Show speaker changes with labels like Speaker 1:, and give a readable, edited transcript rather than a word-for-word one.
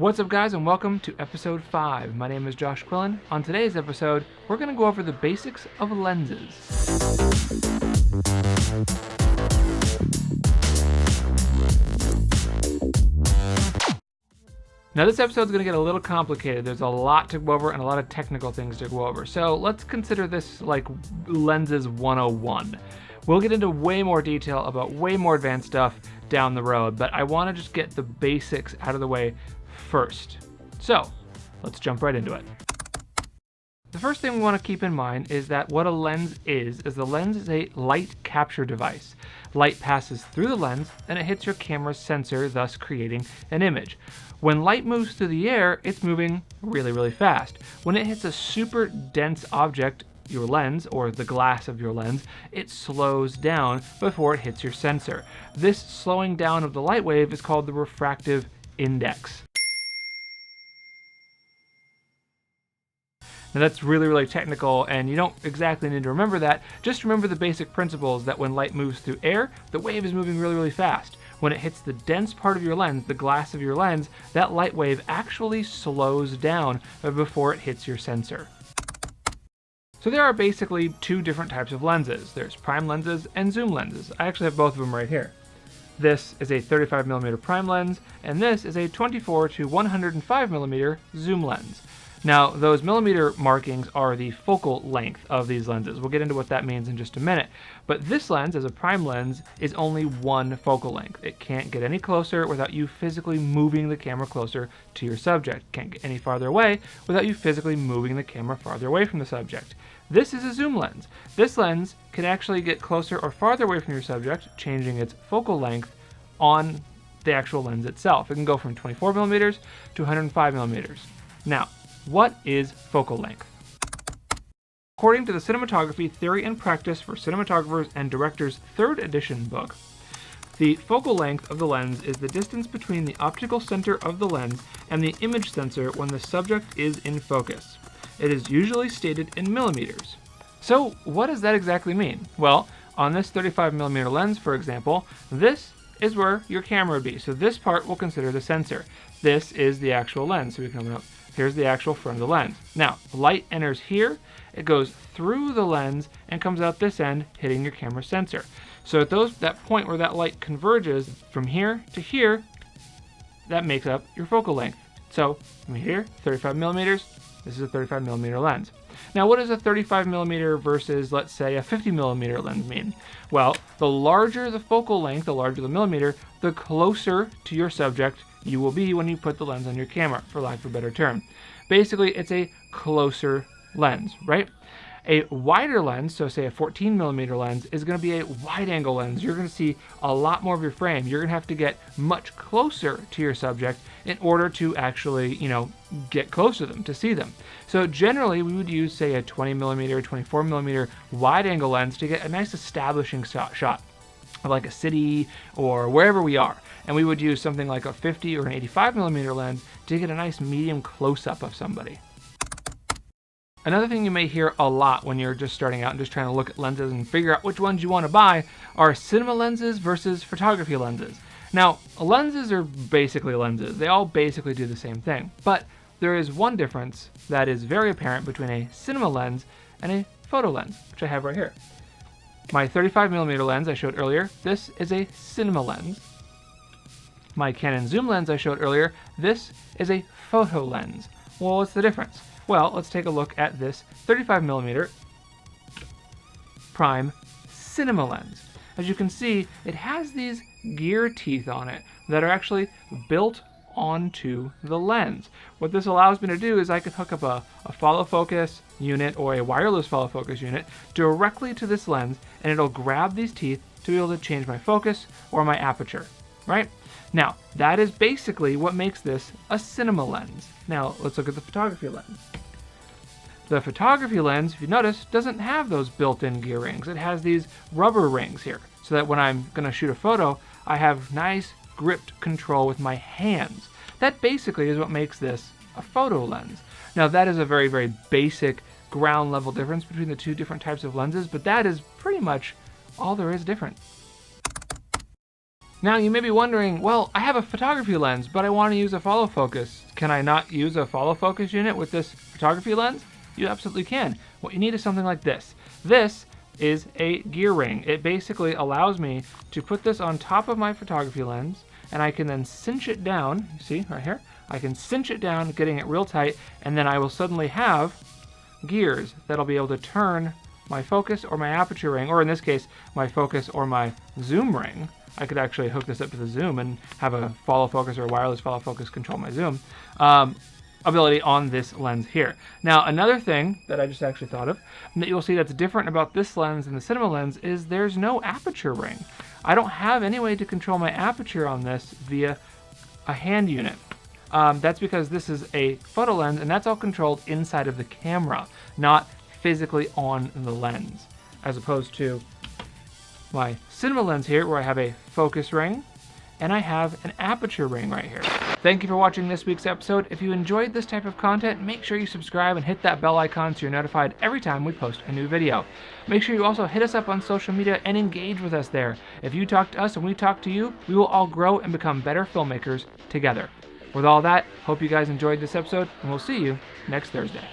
Speaker 1: What's up guys, and welcome to episode 5. My name is Josh Quillin. On today's episode, we're going to go over the basics of lenses. Now this episode is going to get a little complicated. There's a lot to go over and a lot of technical things to go over. So let's consider this like lenses 101. We'll get into way more detail about way more advanced stuff down the road, but I want to just get the basics out of the way first. So let's jump right into it. The first thing we want to keep in mind is that what a lens is the lens is a light capture device. Light passes through the lens and it hits your camera's sensor, thus creating an image. When light moves through the air, it's moving really fast. When it hits a super dense object, your lens, or the glass of your lens, it slows down before it hits your sensor. This slowing down of the light wave is called the refractive index. Now that's really technical, and you don't exactly need to remember that. Just remember the basic principles that when light moves through air, the wave is moving really fast. When it hits the dense part of your lens, the glass of your lens, that light wave actually slows down before it hits your sensor. So there are basically two different types of lenses. There's prime lenses and zoom lenses. I actually have both of them right here. This is a 35mm prime lens, and this is a 24 to 105mm zoom lens. Now, those millimeter markings are the focal length of these lenses. We'll get into what that means in just a minute. But this lens, as a prime lens, is only one focal length. It can't get any closer without you physically moving the camera closer to your subject. Can't get any farther away without you physically moving the camera farther away from the subject. This is a zoom lens. This lens can actually get closer or farther away from your subject, changing its focal length on the actual lens itself. It can go from 24mm to 105mm. Now, what is focal length? According to the Cinematography Theory and Practice for Cinematographers and Directors 3rd edition book, the focal length of the lens is the distance between the optical center of the lens and the image sensor when the subject is in focus. It is usually stated in millimeters. So what does that exactly mean? Well, on this 35mm lens, for example, this is where your camera would be. So this part we'll consider the sensor. This is the actual lens. So we come up. Here's the actual front of the lens. Now, light enters here, it goes through the lens and comes out this end, hitting your camera sensor. So at that point where that light converges from here to here, that makes up your focal length. So from here, 35mm, this is a 35mm lens. Now, what does a 35mm versus, let's say, a 50mm lens mean? Well, the larger the focal length, the larger the millimeter, the closer to your subject you will be when you put the lens on your camera, for lack of a better term. Basically, it's a closer lens, right? A wider lens, so say a 14mm lens, is going to be a wide-angle lens. You're going to see a lot more of your frame. You're going to have to get much closer to your subject in order to actually, get close to them, to see them. So generally, we would use, say, a 20mm, 24mm wide-angle lens to get a nice establishing shot of like a city or wherever we are. And we would use something like a 50 or an 85mm lens to get a nice medium close-up of somebody. Another thing you may hear a lot when you're just starting out and just trying to look at lenses and figure out which ones you want to buy are cinema lenses versus photography lenses. Now, lenses are basically lenses. They all basically do the same thing. But there is one difference that is very apparent between a cinema lens and a photo lens, which I have right here. My 35mm lens I showed earlier, this is a cinema lens. My Canon zoom lens I showed earlier, this is a photo lens. Well, what's the difference? Well, let's take a look at this 35mm prime cinema lens. As you can see, it has these gear teeth on it that are actually built onto the lens. What this allows me to do is I can hook up a follow focus unit or a wireless follow focus unit directly to this lens, and it'll grab these teeth to be able to change my focus or my aperture, right? Now, that is basically what makes this a cinema lens. Now, let's look at the photography lens. The photography lens, if you notice, doesn't have those built-in gear rings. It has these rubber rings here, so that when I'm going to shoot a photo, I have nice gripped control with my hands. That basically is what makes this a photo lens. Now, that is a very basic ground level difference between the two different types of lenses, but that is pretty much all there is different. Now you may be wondering, well, I have a photography lens, but I want to use a follow focus. Can I not use a follow focus unit with this photography lens? You absolutely can. What you need is something like this. This is a gear ring. It basically allows me to put this on top of my photography lens, and I can then cinch it down. You see right here? I can cinch it down, getting it real tight, and then I will suddenly have gears that'll be able to turn my focus or my aperture ring, or in this case, my focus or my zoom ring. I could actually hook this up to the zoom and have a follow focus or a wireless follow focus control my zoom ability on this lens here. Now, another thing that I just actually thought of that you'll see that's different about this lens and the cinema lens is there's no aperture ring. I don't have any way to control my aperture on this via a hand unit. That's because this is a photo lens, and that's all controlled inside of the camera, not physically on the lens, as opposed to my cinema lens here, where I have a focus ring and I have an aperture ring right here. Thank you for watching this week's episode. If you enjoyed this type of content, make sure you subscribe and hit that bell icon so you're notified every time we post a new video. Make sure you also hit us up on social media and engage with us there. If you talk to us and we talk to you, we will all grow and become better filmmakers together. With all that, hope you guys enjoyed this episode, and we'll see you next Thursday.